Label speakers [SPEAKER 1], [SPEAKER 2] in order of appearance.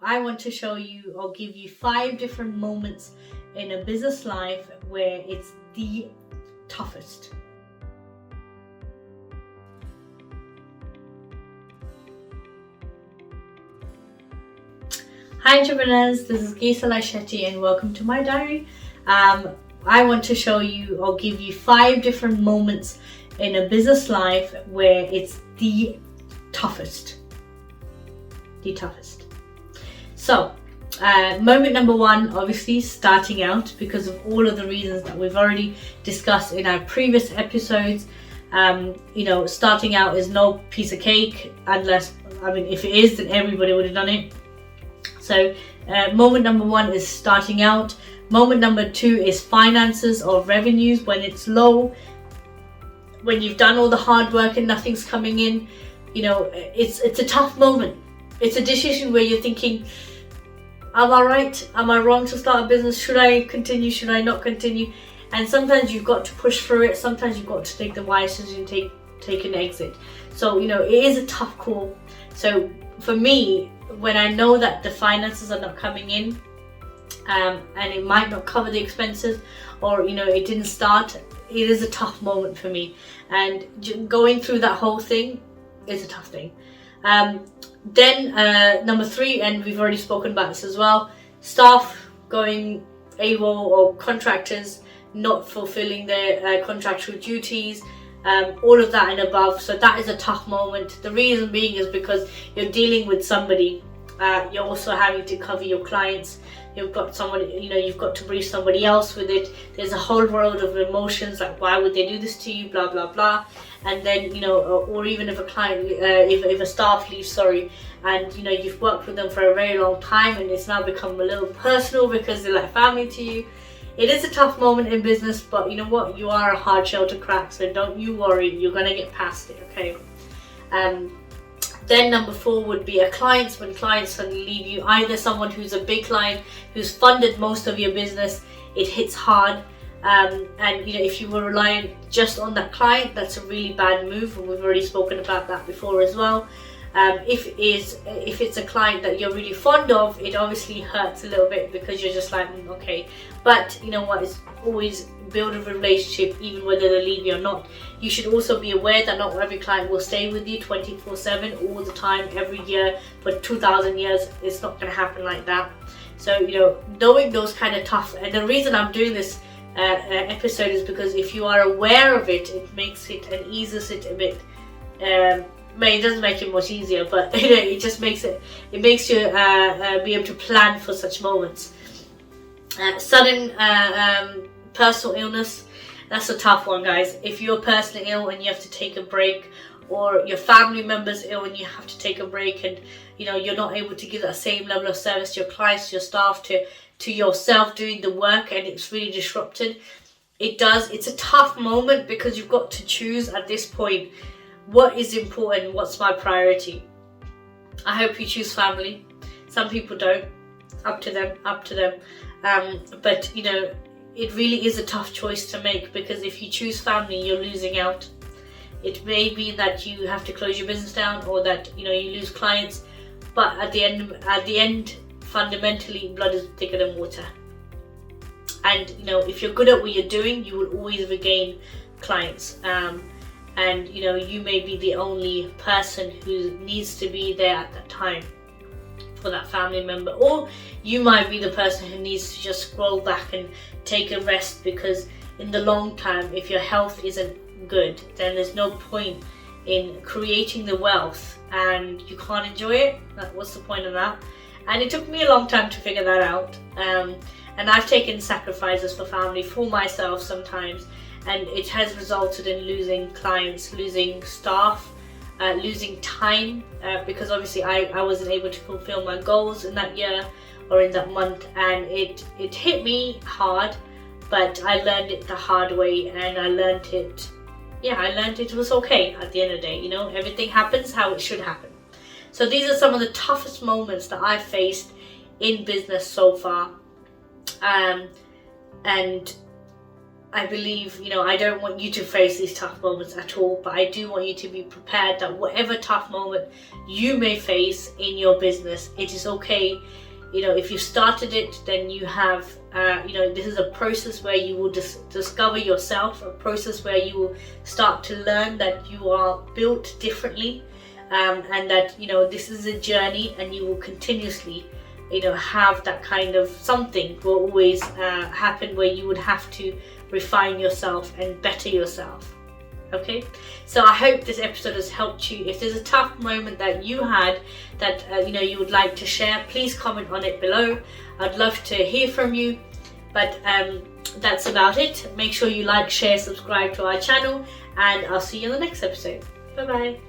[SPEAKER 1] I want to show you or give you 5 different moments in a business life where it's the toughest. Hi entrepreneurs, this is Gisela Lyshetti and welcome to my diary. I want to show you or give you 5 different moments in a business life where it's the toughest. The toughest. So, moment number 1, obviously starting out, because of all of the reasons that we've already discussed in our previous episodes. Starting out is no piece of cake unless, if it is, then everybody would have done it. So moment number 1 is starting out. Moment number 2 is finances or revenues, when it's low, when you've done all the hard work and nothing's coming in. It's a tough moment. It's a decision where you're thinking, am I right? Am I wrong to start a business? Should I continue? Should I not continue? And sometimes you've got to push through it. Sometimes you've got to take the wise decision, take an exit. So, it is a tough call. So for me, when I know that the finances are not coming in, and it might not cover the expenses, or it didn't start, it is a tough moment for me. And going through that whole thing is a tough thing. Then number 3, and we've already spoken about this as well, staff going AWOL or contractors not fulfilling their contractual duties, all of that and above. So that is a tough moment. The reason being is because you're dealing with somebody. You're also having to cover your clients. You've got someone, you've got to brief somebody else with it. There's a whole world of emotions, like why would they do this to you, blah blah blah. And then or even if a client, if a staff leaves, and you've worked with them for a very long time, and it's now become a little personal because they're like family to you. It is a tough moment in business, but you know what? You are a hard shell to crack, so don't you worry. You're gonna get past it, okay? Then number 4 would be when clients suddenly leave you. Either someone who's a big client who's funded most of your business, it hits hard. And if you were relying just on that client, that's a really bad move, and we've already spoken about that before as well. If it's a client that you're really fond of, it obviously hurts a little bit because you're just like, okay. But you know what? It's always build a relationship, even whether they leave you or not. You should also be aware that not every client will stay with you 24/7 all the time, every year for 2,000 years. It's not going to happen like that. So knowing those kind of tough, and the reason I'm doing this episode is because if you are aware of it, it makes it and eases it a bit. It doesn't make it much easier, but it just makes you be able to plan for such moments. Sudden personal illness, that's a tough one, guys. If you're personally ill and you have to take a break, or your family member's ill and you have to take a break, and you're not able to give that same level of service to your clients, to your staff, to yourself doing the work, and it's really disrupted. It's a tough moment because you've got to choose at this point, what is important, what's my priority. I hope you choose family. Some people don't. Up to them. But it really is a tough choice to make, because if you choose family, you're losing out. It may be that you have to close your business down, or that you lose clients, but at the end, fundamentally, blood is thicker than water. And if you're good at what you're doing, you will always regain clients. And you may be the only person who needs to be there at that time for that family member, or you might be the person who needs to just scroll back and take a rest, because in the long term, if your health isn't good, then there's no point in creating the wealth and you can't enjoy it. What's the point of that? And it took me a long time to figure that out, and I've taken sacrifices for family, for myself sometimes, and it has resulted in losing clients, losing staff, losing time, because obviously I wasn't able to fulfill my goals in that year or in that month, and it hit me hard, but I learned it the hard way, and I learned it was okay at the end of the day. Everything happens how it should happen. So these are some of the toughest moments that I've faced in business so far, and I believe, I don't want you to face these tough moments at all, but I do want you to be prepared that whatever tough moment you may face in your business, it is okay. If you started it, then you have, this is a process where you will discover yourself, a process where you will start to learn that you are built differently, and that, this is a journey, and you will continuously, have that kind of something will always happen where you would have to refine yourself and better yourself. Okay, so I hope this episode has helped you. If there's a tough moment that you had that you would like to share, please comment on it below. I'd love to hear from you. But that's about it. Make sure you like, share, subscribe to our channel, and I'll see you in the next episode. Bye bye.